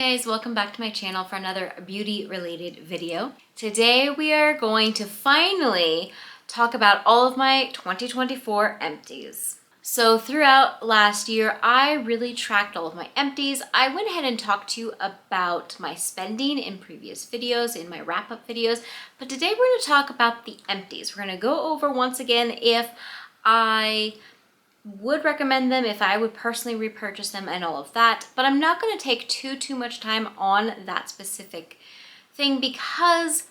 Hey guys, welcome back to my channel for another beauty related video. Today we are going to finally talk about all of my 2024 empties. So throughout last year, I really tracked all of my empties. I went ahead and talked to you about my spending in previous videos, in my wrap-up videos, but today we're going to talk about the empties. We're going to go over once again if I would recommend them, if I would personally repurchase them and all of that, but I'm not going to take too much time on that specific thing because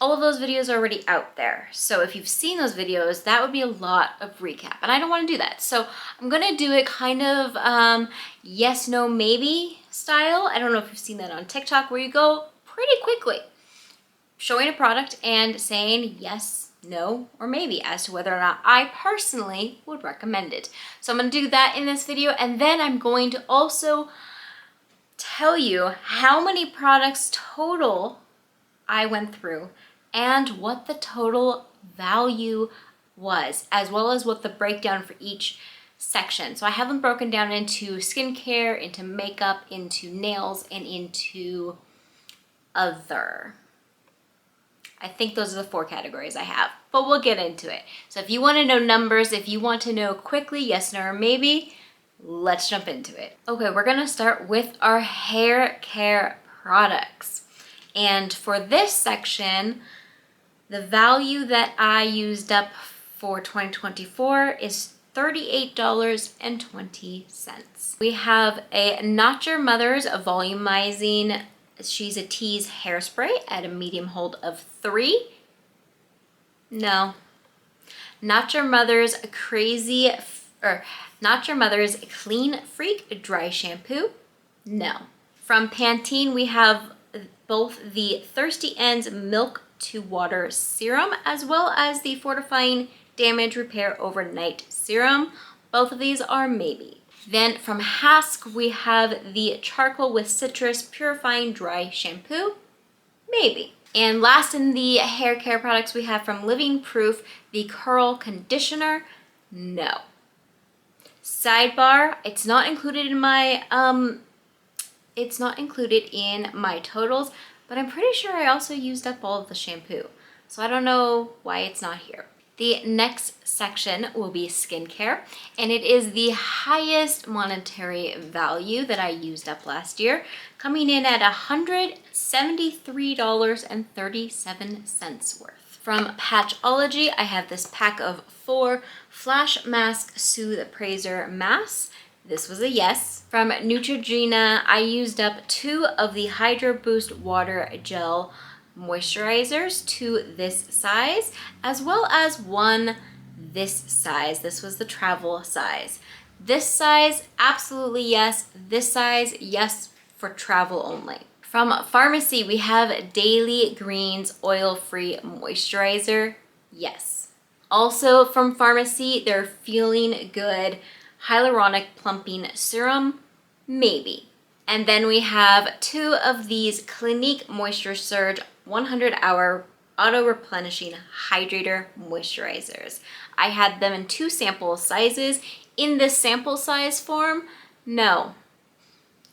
all of those videos are already out there. So if you've seen those videos, that would be a lot of recap and I don't want to do that. So I'm going to do it kind of yes, no, maybe style. I don't know if you've seen that on TikTok where you go pretty quickly showing a product and saying yes, no, or maybe as to whether or not I personally would recommend it. So I'm going to do that in this video, and then I'm going to also tell you how many products total I went through and what the total value was, as well as what the breakdown for each section. So I have them broken down into skincare, into makeup, into nails, and into other. I think those are the 4 categories I have, but we'll get into it. So if you want to know numbers, if you want to know quickly, yes, no, or maybe, let's jump into it. Okay, we're going to start with our hair care products. And for this section, the value that I used up for 2024 is $38.20. We have a Not Your Mother's volumizing She's a Tease hairspray at a medium hold of 3. No. Not Your Mother's Not Your Mother's Clean Freak dry shampoo. No. From Pantene, we have both the Thirsty Ends Milk to Water Serum as well as the Fortifying Damage Repair Overnight Serum. Both of these are maybe. Then from Hask, we have the Charcoal with Citrus Purifying Dry Shampoo. Maybe. And last in the hair care products, we have from Living Proof, the Curl Conditioner. No. Sidebar, it's not included in my totals, but I'm pretty sure I also used up all of the shampoo. So I don't know why it's not here. The next section will be skincare, and it is the highest monetary value that I used up last year, coming in at $173.37 worth. From Patchology, I have this pack of 4 Flash Mask Soothe Praiser masks. This was a yes. From Neutrogena, I used up 2 of the Hydro Boost Water Gel moisturizers to this size, as well as 1 this size. This was the travel size. This size, absolutely yes. This size, yes, for travel only. From Pharmacy, we have Daily Greens Oil-Free Moisturizer. Yes. Also from Pharmacy, their Feeling Good Hyaluronic Plumping Serum. Maybe. And then we have 2 of these Clinique Moisture Surge 100-hour auto-replenishing hydrator moisturizers. I had them in 2 sample sizes. In this sample size form, no.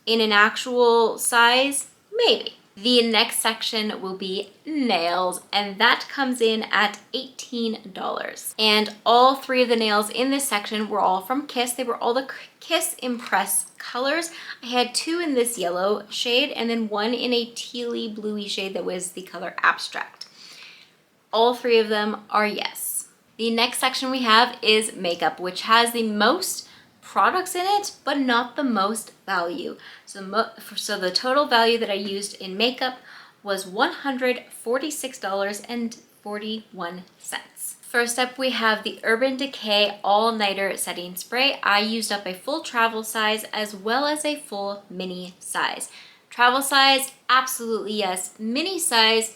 In an actual size, maybe. The next section will be nails, and that comes in at $18. And all 3 of the nails in this section were all from Kiss. They were all the Kiss Impress colors. I had 2 in this yellow shade and then 1 in a tealy bluey shade that was the color Abstract. All 3 of them are yes. The next section we have is makeup, which has the most products in it, but not the most value. So the total value that I used in makeup was $146.41. First up, we have the Urban Decay All-Nighter Setting Spray. I used up a full travel size as well as a full mini size. Travel size, absolutely yes. Mini size,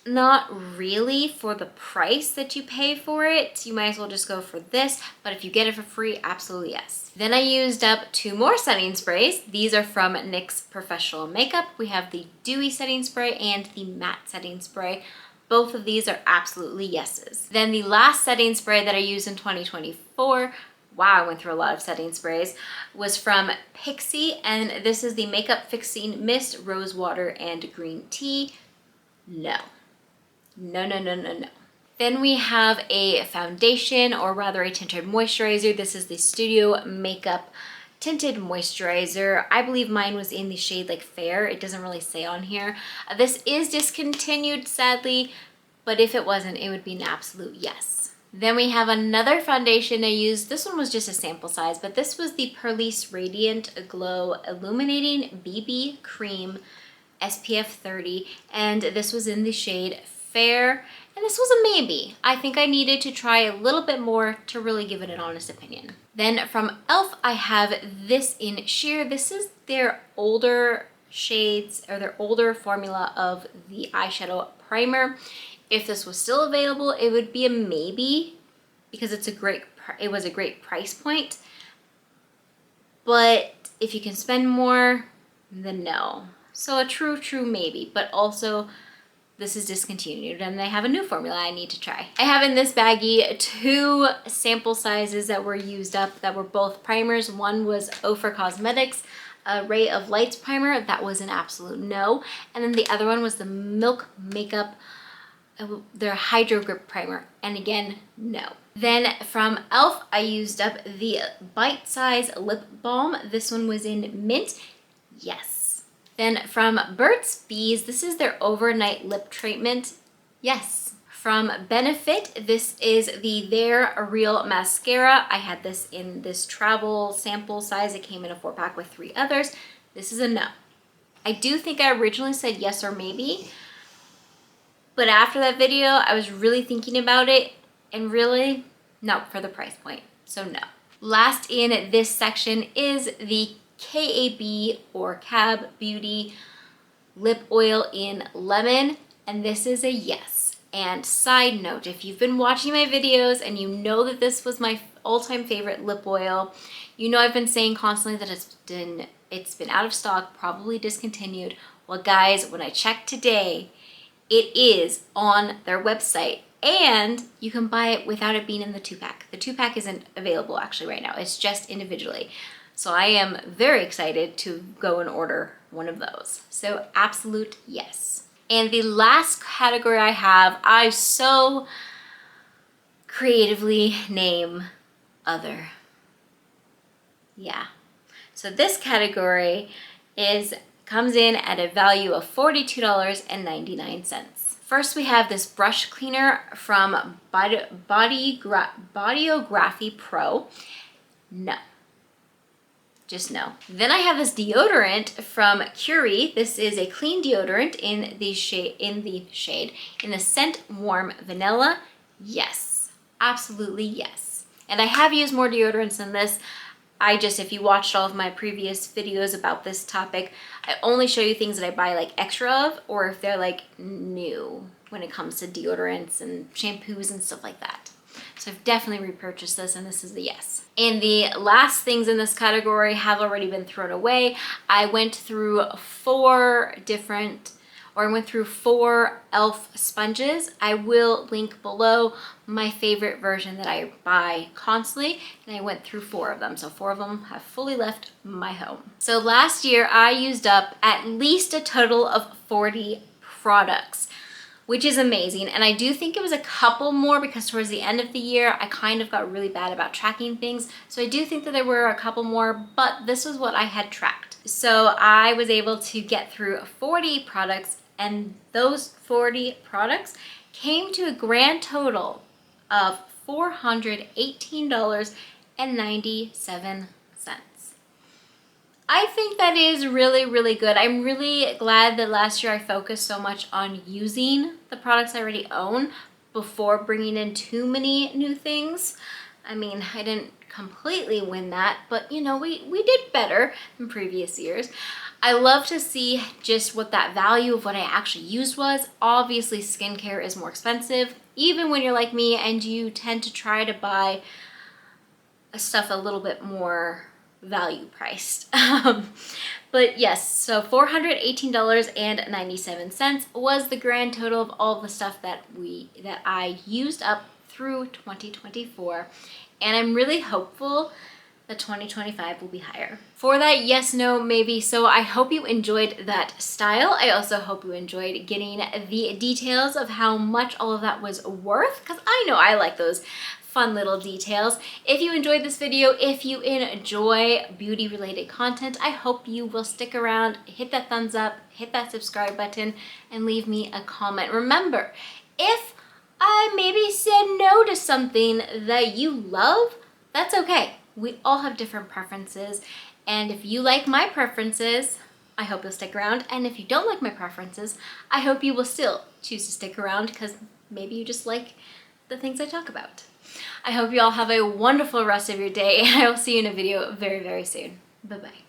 not really for the price that you pay for it. You might as well just go for this, but if you get it for free, absolutely yes. Then I used up 2 more setting sprays. These are from NYX Professional Makeup. We have the Dewy Setting Spray and the Matte Setting Spray. Both of these are absolutely yeses. Then the last setting spray that I used in 2024 wow, I went through a lot of setting sprays, was from Pixie, and this is the Makeup Fixing Mist, Rose Water, and Green Tea. No. No, no, no, no, no. Then we have a foundation, or rather a tinted moisturizer. This is the Studio Makeup Tinted Moisturizer. I believe mine was in the shade like Fair. It doesn't really say on here. This is discontinued, sadly, but if it wasn't, it would be an absolute yes. Then we have another foundation I used. This one was just a sample size, but this was the Perlice Radiant Glow Illuminating BB Cream SPF 30, and this was in the shade Fair, and this was a maybe. I think I needed to try a little bit more to really give it an honest opinion. Then from e.l.f. I have this in sheer. This is their older shades, or their older formula of the eyeshadow primer. If this was still available, it would be a maybe, because it was a great price point. But if you can spend more, then no. So a true maybe, but also this is discontinued and they have a new formula I need to try. I have in this baggie 2 sample sizes that were used up that were both primers. One was Ophir Cosmetics Ray of Lights primer. That was an absolute no. And then the other one was the Milk Makeup, their Hydro Grip primer. And again, no. Then from e.l.f. I used up the Bite Size Lip Balm. This one was in Mint. Yes. Then from Burt's Bees, this is their Overnight Lip Treatment. Yes. From Benefit, this is the Their Real Mascara. I had this in this travel sample size. It came in a 4-pack with 3 others. This is a no. I do think I originally said yes or maybe, but after that video, I was really thinking about it, and really, no, for the price point, so no. Last in this section is the KAB or Cab Beauty Lip Oil in Lemon, and this is a yes. And side note, if you've been watching my videos and you know that this was my all-time favorite lip oil, you know I've been saying constantly that it's been out of stock, probably discontinued. Well guys, when I checked today, it is on their website, and you can buy it without it being in the 2-pack. The 2-pack isn't available actually right now. It's just individually. So I am very excited to go and order one of those. So absolute yes. And the last category I have, I so creatively name other. Yeah. So this category comes in at a value of $42.99. First, we have this brush cleaner from Bodyography Pro. No. Just no. Then I have this deodorant from Curie. This is a clean deodorant in the scent Warm Vanilla. Yes, absolutely yes. And I have used more deodorants than this. If you watched all of my previous videos about this topic, I only show you things that I buy like extra of, or if they're like new when it comes to deodorants and shampoos and stuff like that. So I've definitely repurchased this, and this is the yes. And the last things in this category have already been thrown away. I went through 4 e.l.f. sponges. I will link below my favorite version that I buy constantly, and I went through 4 of them. So 4 of them have fully left my home. So last year I used up at least a total of 40 products, which is amazing. And I do think it was a couple more because towards the end of the year, I kind of got really bad about tracking things. So I do think that there were a couple more, but this was what I had tracked. So I was able to get through 40 products, and those 40 products came to a grand total of $418.97. I think that is really, really good. I'm really glad that last year I focused so much on using the products I already own before bringing in too many new things. I mean, I didn't completely win that, but you know, we did better than previous years. I love to see just what that value of what I actually used was. Obviously, skincare is more expensive, even when you're like me and you tend to try to buy stuff a little bit more value priced. But yes, so $418.97 was the grand total of all the stuff that I used up through 2024. and I'm really hopeful that 2025 will be higher. For that yes, no, maybe. So I hope you enjoyed that style. I also hope you enjoyed getting the details of how much all of that was worth, because I know I like those fun little details. If you enjoyed this video, if you enjoy beauty related content, I hope you will stick around, hit that thumbs up, hit that subscribe button, and leave me a comment. Remember, if I maybe said no to something that you love, that's okay. We all have different preferences, and if you like my preferences, I hope you'll stick around, and if you don't like my preferences, I hope you will still choose to stick around because maybe you just like the things I talk about. I hope you all have a wonderful rest of your day, and I will see you in a video very, very soon. Bye-bye.